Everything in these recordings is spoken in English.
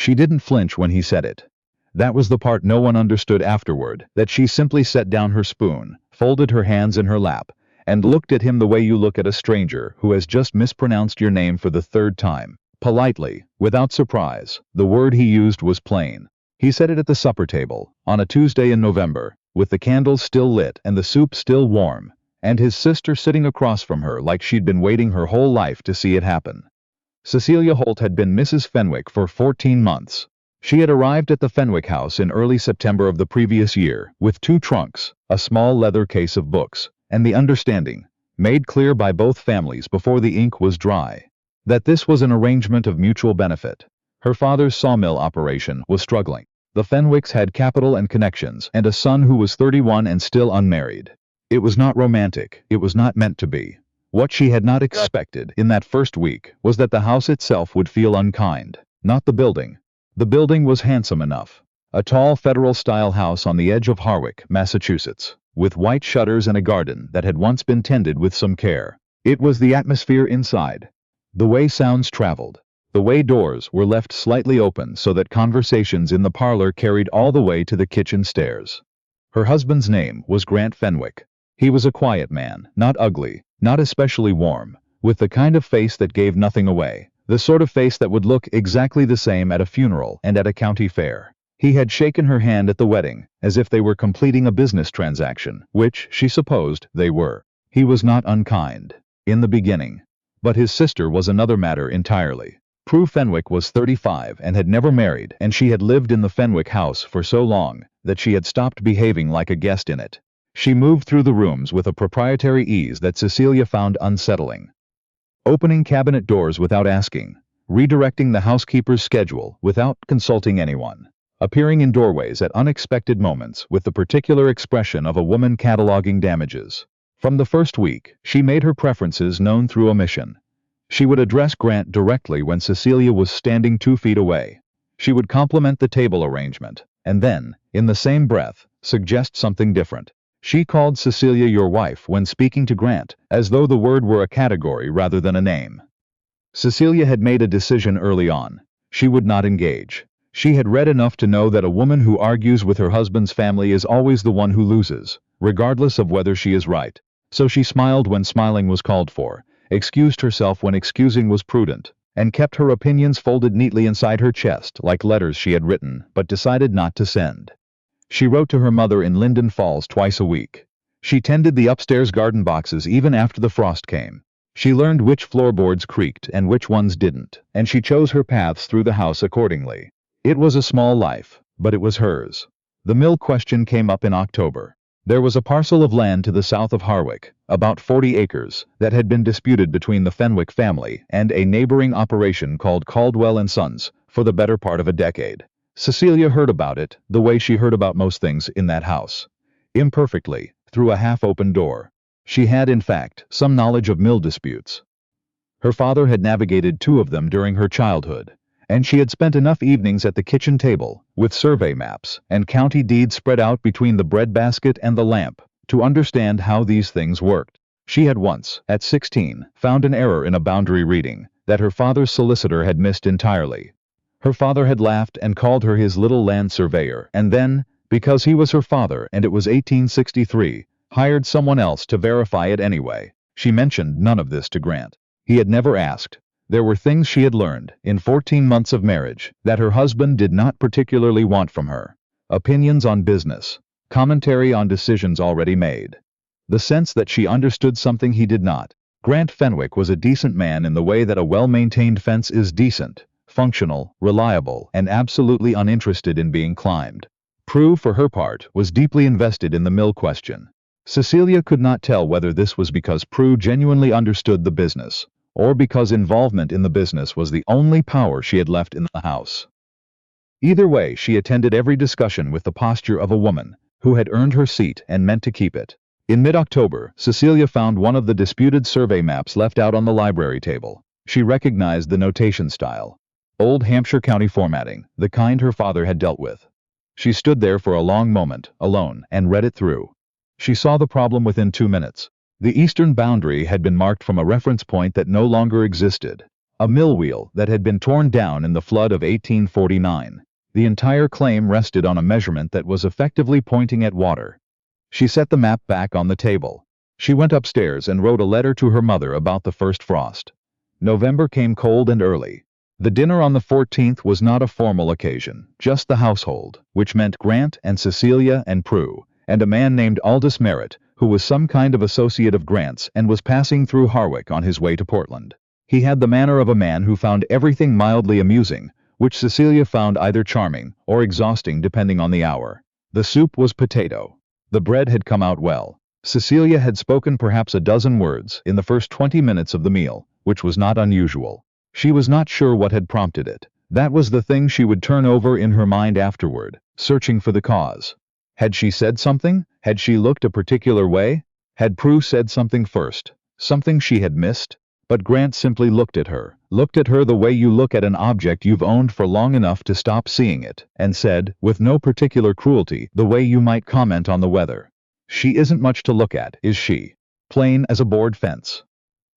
she didn't flinch when he said it. That was the part no one understood afterward, that she simply set down her spoon, folded her hands in her lap, and looked at him the way you look at a stranger who has just mispronounced your name for the third time. Politely, without surprise, the word he used was plain. He said it at the supper table, on a Tuesday in November, with the candles still lit and the soup still warm, and his sister sitting across from her like she'd been waiting her whole life to see it happen. Cecilia Holt had been Mrs. Fenwick for 14 months. She had arrived at the Fenwick house in early September of the previous year, with 2 trunks, a small leather case of books, and the understanding, made clear by both families before the ink was dry, that this was an arrangement of mutual benefit. Her father's sawmill operation was struggling. The Fenwicks had capital and connections, and a son who was 31 and still unmarried. It was not romantic, it was not meant to be. What she had not expected in that first week was that the house itself would feel unkind, not the building. The building was handsome enough. A tall federal-style house on the edge of Harwich, Massachusetts, with white shutters and a garden that had once been tended with some care. It was the atmosphere inside. The way sounds traveled. The way doors were left slightly open so that conversations in the parlor carried all the way to the kitchen stairs. Her husband's name was Grant Fenwick. He was a quiet man, not ugly, not especially warm, with the kind of face that gave nothing away. The sort of face that would look exactly the same at a funeral and at a county fair. He had shaken her hand at the wedding, as if they were completing a business transaction, which, she supposed, they were. He was not unkind, in the beginning. But his sister was another matter entirely. Prue Fenwick was 35 and had never married, and she had lived in the Fenwick house for so long that she had stopped behaving like a guest in it. She moved through the rooms with a proprietary ease that Cecilia found unsettling. Opening cabinet doors without asking, redirecting the housekeeper's schedule without consulting anyone, appearing in doorways at unexpected moments with the particular expression of a woman cataloging damages. From the first week, she made her preferences known through omission. She would address Grant directly when Cecilia was standing 2 feet away. She would compliment the table arrangement, and then, in the same breath, suggest something different. She called Cecilia your wife when speaking to Grant, as though the word were a category rather than a name. Cecilia had made a decision early on. She would not engage. She had read enough to know that a woman who argues with her husband's family is always the one who loses, regardless of whether she is right. So she smiled when smiling was called for, excused herself when excusing was prudent, and kept her opinions folded neatly inside her chest like letters she had written but decided not to send. She wrote to her mother in Linden Falls twice a week. She tended the upstairs garden boxes even after the frost came. She learned which floorboards creaked and which ones didn't, and she chose her paths through the house accordingly. It was a small life, but it was hers. The mill question came up in October. There was a parcel of land to the south of Harwich, about 40 acres, that had been disputed between the Fenwick family and a neighboring operation called Caldwell & Sons for the better part of a decade. Cecilia heard about it the way she heard about most things in that house. Imperfectly, through a half-open door. She had, in fact, some knowledge of mill disputes. Her father had navigated 2 of them during her childhood, and she had spent enough evenings at the kitchen table, with survey maps and county deeds spread out between the breadbasket and the lamp, to understand how these things worked. She had once, at 16, found an error in a boundary reading that her father's solicitor had missed entirely. Her father had laughed and called her his little land surveyor, and then, because he was her father and it was 1863, hired someone else to verify it anyway. She mentioned none of this to Grant. He had never asked. There were things she had learned, in 14 months of marriage, that her husband did not particularly want from her. Opinions on business. Commentary on decisions already made. The sense that she understood something he did not. Grant Fenwick was a decent man in the way that a well-maintained fence is decent, functional, reliable, and absolutely uninterested in being climbed. Prue, for her part, was deeply invested in the mill question. Cecilia could not tell whether this was because Prue genuinely understood the business, or because involvement in the business was the only power she had left in the house. Either way, she attended every discussion with the posture of a woman who had earned her seat and meant to keep it. In mid-October, Cecilia found one of the disputed survey maps left out on the library table. She recognized the notation style. Old Hampshire County formatting, the kind her father had dealt with. She stood there for a long moment, alone, and read it through. She saw the problem within 2 minutes. The eastern boundary had been marked from a reference point that no longer existed. A mill wheel that had been torn down in the flood of 1849. The entire claim rested on a measurement that was effectively pointing at water. She set the map back on the table. She went upstairs and wrote a letter to her mother about the first frost. November came cold and early. The dinner on the 14th was not a formal occasion, just the household, which meant Grant and Cecilia and Prue, and a man named Aldous Merritt, who was some kind of associate of Grant's and was passing through Harwick on his way to Portland. He had the manner of a man who found everything mildly amusing, which Cecilia found either charming or exhausting depending on the hour. The soup was potato. The bread had come out well. Cecilia had spoken perhaps a dozen words in the first 20 minutes of the meal, which was not unusual. She was not sure what had prompted it. That was the thing she would turn over in her mind afterward, searching for the cause. Had she said something? Had she looked a particular way? Had Prue said something first? Something she had missed? But Grant simply looked at her the way you look at an object you've owned for long enough to stop seeing it, and said, with no particular cruelty, the way you might comment on the weather. She isn't much to look at, is she? Plain as a board fence.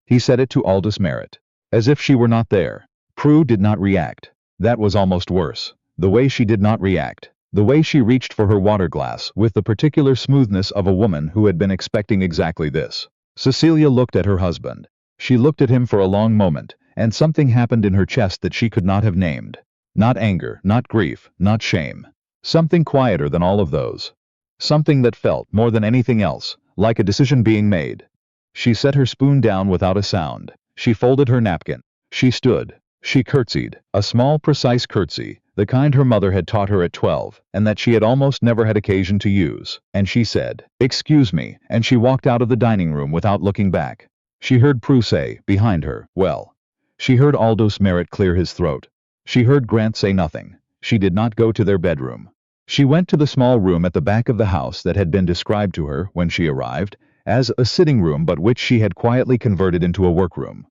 He said it to Aldous Merritt, as if she were not there. Prue did not react. That was almost worse. The way she did not react. The way she reached for her water glass with the particular smoothness of a woman who had been expecting exactly this. Cecilia looked at her husband. She looked at him for a long moment, and something happened in her chest that she could not have named. Not anger, not grief, not shame. Something quieter than all of those. Something that felt, more than anything else, like a decision being made. She set her spoon down without a sound. She folded her napkin. She stood. She curtsied, a small, precise curtsy, the kind her mother had taught her at 12, and that she had almost never had occasion to use. And she said, "Excuse me," and she walked out of the dining room without looking back. She heard Prue say, behind her, "Well." She heard Aldous Merritt clear his throat. She heard Grant say nothing. She did not go to their bedroom. She went to the small room at the back of the house that had been described to her, when she arrived, as a sitting room but which she had quietly converted into a workroom.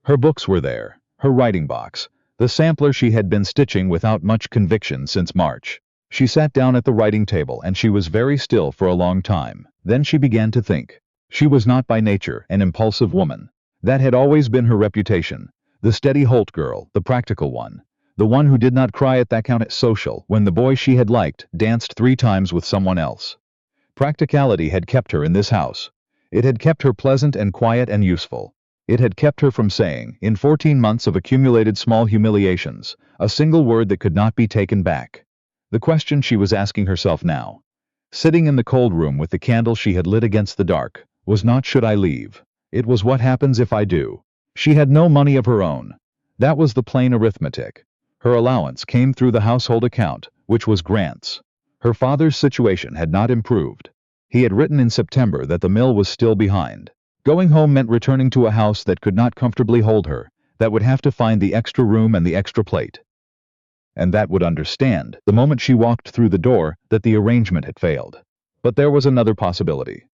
Her books were there, her writing box, the sampler she had been stitching without much conviction since March. She sat down at the writing table and she was very still for a long time. Then she began to think. She was not by nature an impulsive woman. That had always been her reputation. The steady Holt girl, the practical one. The one who did not cry at that count social when the boy she had liked danced 3 times with someone else. Practicality had kept her in this house. It had kept her pleasant and quiet and useful. It had kept her from saying, in 14 months of accumulated small humiliations, a single word that could not be taken back. The question she was asking herself now, sitting in the cold room with the candle she had lit against the dark, was not should I leave. It was what happens if I do. She had no money of her own. That was the plain arithmetic. Her allowance came through the household account, which was Grant's. Her father's situation had not improved. He had written in September that the mill was still behind. Going home meant returning to a house that could not comfortably hold her, that would have to find the extra room and the extra plate. And that would understand, the moment she walked through the door, that the arrangement had failed. But there was another possibility.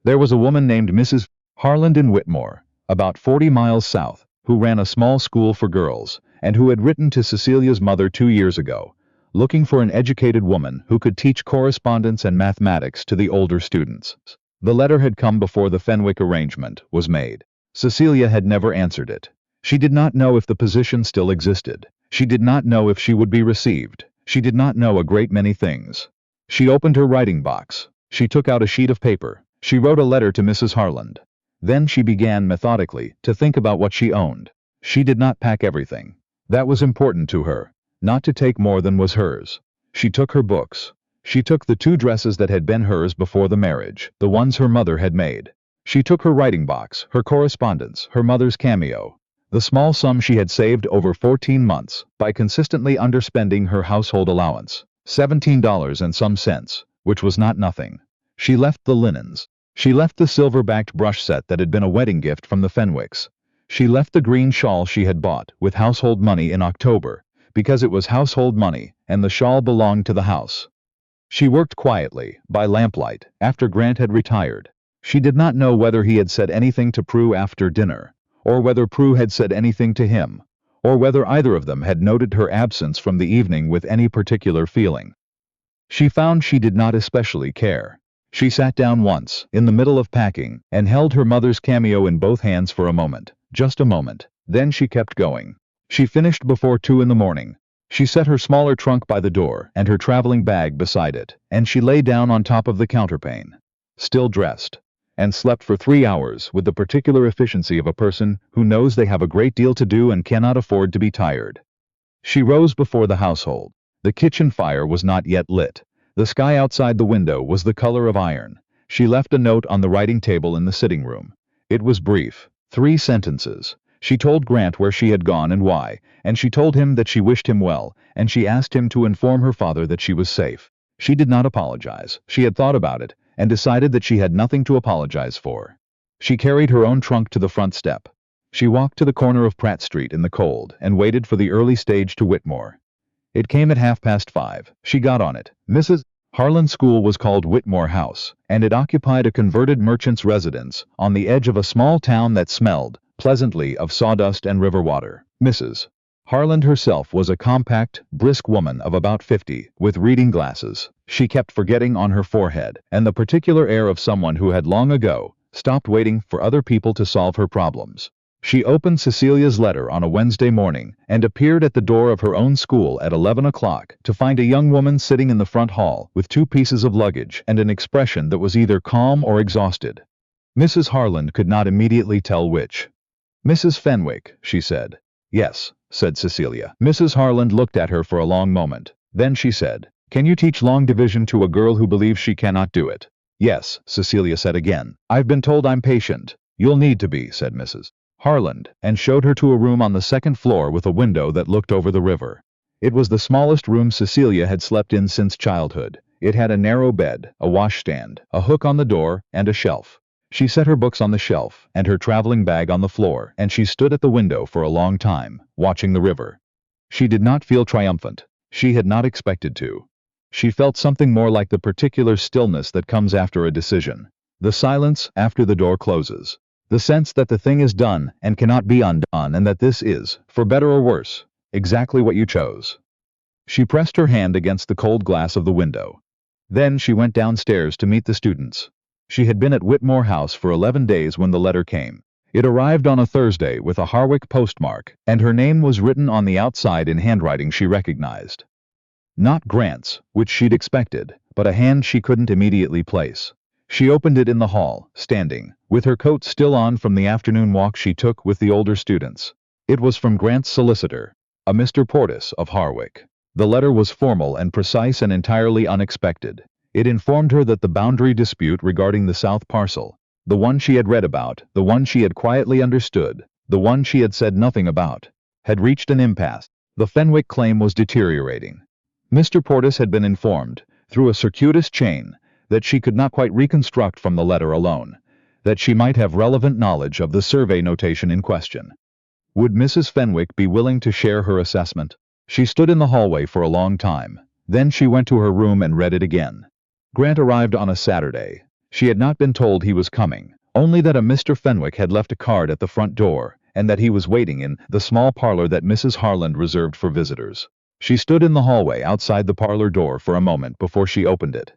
There was a woman named Mrs. Harland in Whitmore, about 40 miles south, who ran a small school for girls, and who had written to Cecilia's mother 2 years ago, looking for an educated woman who could teach correspondence and mathematics to the older students. The letter had come before the Fenwick arrangement was made. Cecilia had never answered it. She did not know if the position still existed. She did not know if she would be received. She did not know a great many things. She opened her writing box. She took out a sheet of paper. She wrote a letter to Mrs. Harland. Then she began methodically to think about what she owned. She did not pack everything. That was important to her. Not to take more than was hers. She took her books. She took the 2 dresses that had been hers before the marriage, the ones her mother had made. She took her writing box, her correspondence, her mother's cameo, the small sum she had saved over 14 months by consistently underspending her household allowance, $17 and some cents, which was not nothing. She left the linens. She left the silver-backed brush set that had been a wedding gift from the Fenwicks. She left the green shawl she had bought with household money in October, because it was household money and the shawl belonged to the house. She worked quietly, by lamplight, after Grant had retired. She did not know whether he had said anything to Prue after dinner, or whether Prue had said anything to him, or whether either of them had noted her absence from the evening with any particular feeling. She found she did not especially care. She sat down once, in the middle of packing, and held her mother's cameo in both hands for a moment, just a moment. Then she kept going. She finished before 2 in the morning. She set her smaller trunk by the door and her traveling bag beside it, and she lay down on top of the counterpane, still dressed, and slept for 3 hours with the particular efficiency of a person who knows they have a great deal to do and cannot afford to be tired. She rose before the household. The kitchen fire was not yet lit. The sky outside the window was the color of iron. She left a note on the writing table in the sitting room. It was brief, 3 sentences. She told Grant where she had gone and why, and she told him that she wished him well, and she asked him to inform her father that she was safe. She did not apologize. She had thought about it, and decided that she had nothing to apologize for. She carried her own trunk to the front step. She walked to the corner of Pratt Street in the cold and waited for the early stage to Whitmore. It came at 5:30. She got on it. Mrs. Harlan's school was called Whitmore House, and it occupied a converted merchant's residence on the edge of a small town that smelled pleasantly of sawdust and river water. Mrs. Harlan herself was a compact, brisk woman of about 50, with reading glasses she kept forgetting on her forehead, and the particular air of someone who had long ago stopped waiting for other people to solve her problems. She opened Cecilia's letter on a Wednesday morning and appeared at the door of her own school at 11 o'clock to find a young woman sitting in the front hall with 2 pieces of luggage and an expression that was either calm or exhausted. Mrs. Harlan could not immediately tell which. "Mrs. Fenwick," she said. "Yes," said Cecilia. Mrs. Harlan looked at her for a long moment. Then she said, "Can you teach long division to a girl who believes she cannot do it?" "Yes," Cecilia said again. "I've been told I'm patient." "You'll need to be," said Mrs. Harlan, and showed her to a room on the second floor with a window that looked over the river. It was the smallest room Cecilia had slept in since childhood. It had a narrow bed, a washstand, a hook on the door, and a shelf. She set her books on the shelf and her traveling bag on the floor, and she stood at the window for a long time, watching the river. She did not feel triumphant. She had not expected to. She felt something more like the particular stillness that comes after a decision. The silence after the door closes. The sense that the thing is done and cannot be undone, and that this is, for better or worse, exactly what you chose. She pressed her hand against the cold glass of the window. Then she went downstairs to meet the students. She had been at Whitmore House for 11 days when the letter came. It arrived on a Thursday with a Harwick postmark, and her name was written on the outside in handwriting she recognized. Not Grant's, which she'd expected, but a hand she couldn't immediately place. She opened it in the hall, standing, with her coat still on from the afternoon walk she took with the older students. It was from Grant's solicitor, a Mr. Portis of Harwick. The letter was formal and precise and entirely unexpected. It informed her that the boundary dispute regarding the south parcel, the one she had read about, the one she had quietly understood, the one she had said nothing about, had reached an impasse. The Fenwick claim was deteriorating. Mr. Portis had been informed, through a circuitous chain, that she could not quite reconstruct from the letter alone, that she might have relevant knowledge of the survey notation in question. Would Mrs. Fenwick be willing to share her assessment? She stood in the hallway for a long time. Then she went to her room and read it again. Grant arrived on a Saturday. She had not been told he was coming, only that a Mr. Fenwick had left a card at the front door, and that he was waiting in the small parlor that Mrs. Harlan reserved for visitors. She stood in the hallway outside the parlor door for a moment before she opened it.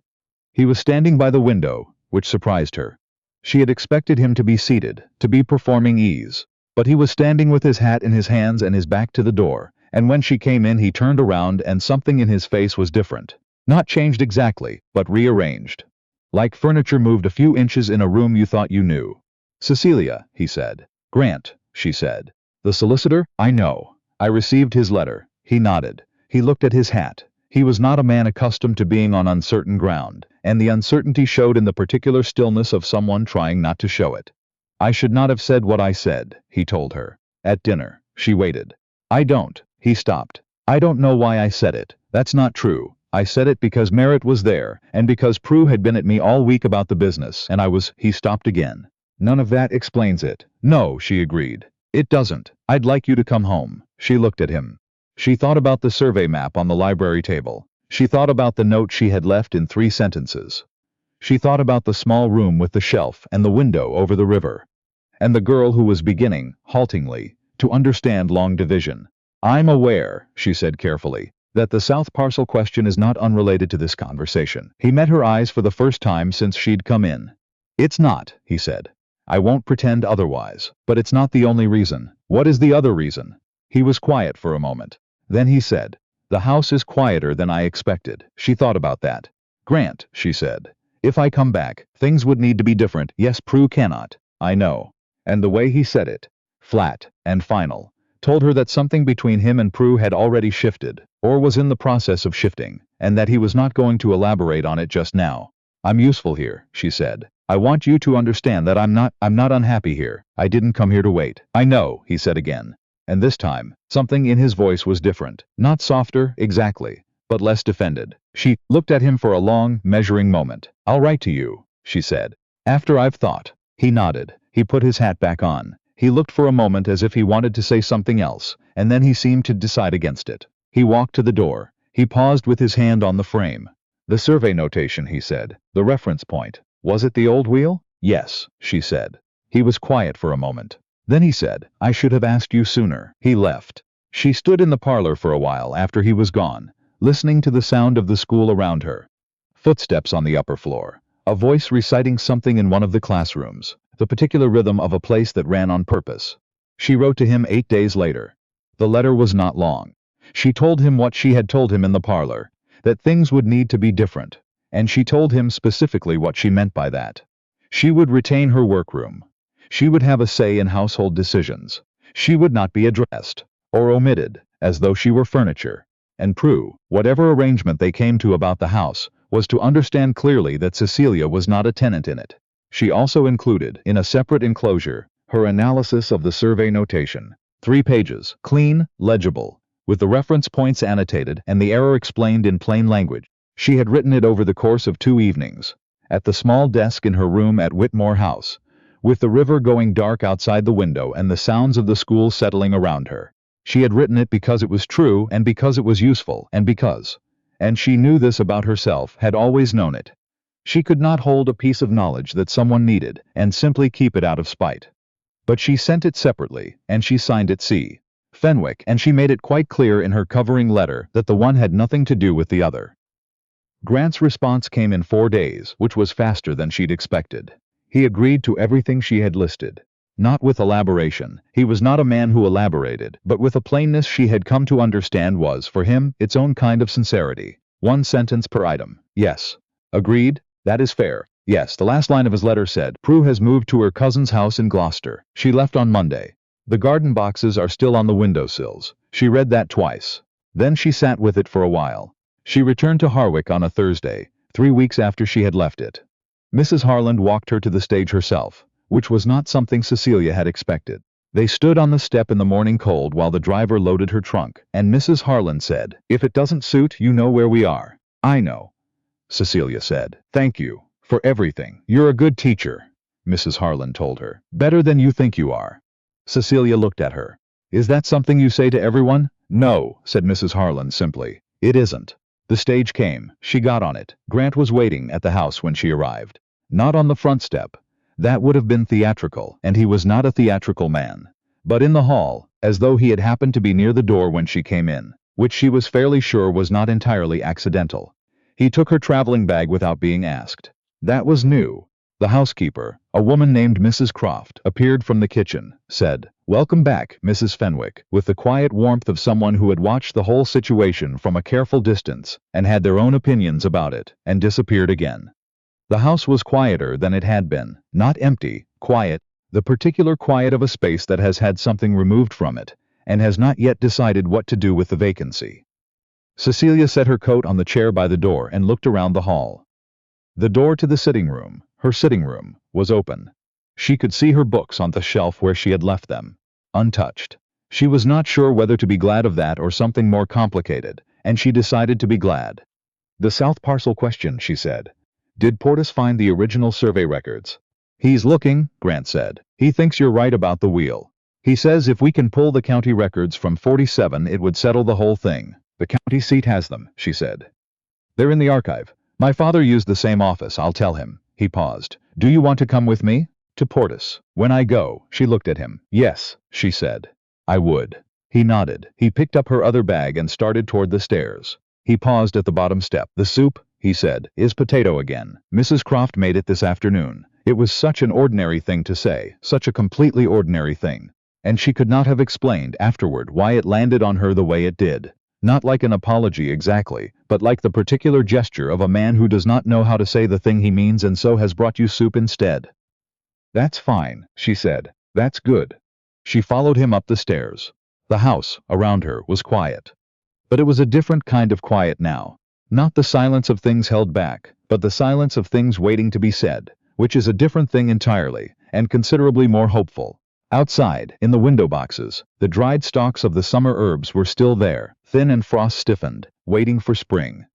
He was standing by the window, which surprised her. She had expected him to be seated, to be performing ease, but he was standing with his hat in his hands and his back to the door, and when she came in he turned around and something in his face was different. Not changed exactly, but rearranged. Like furniture moved a few inches in a room you thought you knew. "Cecilia," he said. "Grant," she said. "The solicitor? I know. I received his letter." He nodded. He looked at his hat. He was not a man accustomed to being on uncertain ground, and the uncertainty showed in the particular stillness of someone trying not to show it. "I should not have said what I said," he told her. "At dinner." She waited. "I don't." He stopped. "I don't know why I said it. That's not true. I said it because Merritt was there, and because Prue had been at me all week about the business, and I was—" He stopped again. "None of that explains it." "No," she agreed. "It doesn't. I'd like you to come home." She looked at him. She thought about the survey map on the library table. She thought about the note she had left in 3 sentences. She thought about the small room with the shelf and the window over the river, and the girl who was beginning, haltingly, to understand long division. "I'm aware," she said carefully, "that the South Parcel question is not unrelated to this conversation." He met her eyes for the first time since she'd come in. "It's not," he said. I won't pretend otherwise. But it's not the only reason. What is the other reason? He was quiet for a moment. Then he said, the house is quieter than I expected. She thought about that. Grant, she said, if I come back, things would need to be different. Yes, Prue cannot. I know. And the way he said it, flat and final, told her that something between him and Prue had already shifted, or was in the process of shifting, and that he was not going to elaborate on it just now. I'm useful here, she said. I want you to understand that I'm not unhappy here. I didn't come here to wait. I know, he said again. And this time, something in his voice was different. Not softer, exactly, but less defended. She looked at him for a long, measuring moment. I'll write to you, she said. After I've thought. He nodded. He put his hat back on. He looked for a moment as if he wanted to say something else, and then he seemed to decide against it. He walked to the door. He paused with his hand on the frame. The survey notation, he said. The reference point. Was it the old wheel? Yes, she said. He was quiet for a moment. Then he said, I should have asked you sooner. He left. She stood in the parlor for a while after he was gone, listening to the sound of the school around her. Footsteps on the upper floor. A voice reciting something in one of the classrooms. The particular rhythm of a place that ran on purpose. She wrote to him 8 days later. The letter was not long. She told him what she had told him in the parlor, that things would need to be different, and she told him specifically what she meant by that. She would retain her workroom. She would have a say in household decisions. She would not be addressed, or omitted, as though she were furniture. And Prue, whatever arrangement they came to about the house, was to understand clearly that Cecilia was not a tenant in it. She also included, in a separate enclosure, her analysis of the survey notation. 3 pages, clean, legible, with the reference points annotated and the error explained in plain language. She had written it over the course of 2 evenings, at the small desk in her room at Whitmore House, with the river going dark outside the window and the sounds of the school settling around her. She had written it because it was true and because it was useful and she knew this about herself, had always known it. She could not hold a piece of knowledge that someone needed and simply keep it out of spite. But she sent it separately, and she signed it C. Fenwick, and she made it quite clear in her covering letter that the one had nothing to do with the other. Grant's response came in 4 days, which was faster than she'd expected. He agreed to everything she had listed. Not with elaboration. He was not a man who elaborated, but with a plainness she had come to understand was, for him, its own kind of sincerity. 1 sentence per item. Yes. Agreed? That is fair. Yes, the last line of his letter said, Prue has moved to her cousin's house in Gloucester. She left on Monday. The garden boxes are still on the windowsills. She read that twice. Then she sat with it for a while. She returned to Harwick on a Thursday, 3 weeks after she had left it. Mrs. Harland walked her to the stage herself, which was not something Cecilia had expected. They stood on the step in the morning cold while the driver loaded her trunk, and Mrs. Harland said, If it doesn't suit, you know where we are. I know, Cecilia said. Thank you for everything. You're a good teacher, Mrs. Harland told her. Better than you think you are. Cecilia looked at her. Is that something you say to everyone? No, said Mrs. Harland simply. It isn't. The stage came. She got on it. Grant was waiting at the house when she arrived. Not on the front step. That would have been theatrical, and he was not a theatrical man. But in the hall, as though he had happened to be near the door when she came in, which she was fairly sure was not entirely accidental. He took her traveling bag without being asked. That was new. The housekeeper, a woman named Mrs. Croft, appeared from the kitchen, said, Welcome back, Mrs. Fenwick, with the quiet warmth of someone who had watched the whole situation from a careful distance and had their own opinions about it, and disappeared again. The house was quieter than it had been, not empty, quiet, the particular quiet of a space that has had something removed from it, and has not yet decided what to do with the vacancy. Cecilia set her coat on the chair by the door and looked around the hall. The door to the sitting room, her sitting room, was open. She could see her books on the shelf where she had left them, untouched. She was not sure whether to be glad of that or something more complicated, and she decided to be glad. The South Parcel question, she said. Did Portis find the original survey records? He's looking, Grant said. He thinks you're right about the wheel. He says if we can pull the county records from 47 it would settle the whole thing. The county seat has them, she said. They're in the archive. My father used the same office, I'll tell him. He paused. Do you want to come with me? To Portis. When I go, she looked at him. Yes, she said. I would. He nodded. He picked up her other bag and started toward the stairs. He paused at the bottom step. The soup, he said, is potato again. Mrs. Croft made it this afternoon. It was such an ordinary thing to say, such a completely ordinary thing. And she could not have explained afterward why it landed on her the way it did. Not like an apology exactly, but like the particular gesture of a man who does not know how to say the thing he means and so has brought you soup instead. "That's fine," she said. "That's good." She followed him up the stairs. The house, around her, was quiet. But it was a different kind of quiet now. Not the silence of things held back, but the silence of things waiting to be said, which is a different thing entirely, and considerably more hopeful. Outside, in the window boxes, the dried stalks of the summer herbs were still there, thin and frost-stiffened, waiting for spring.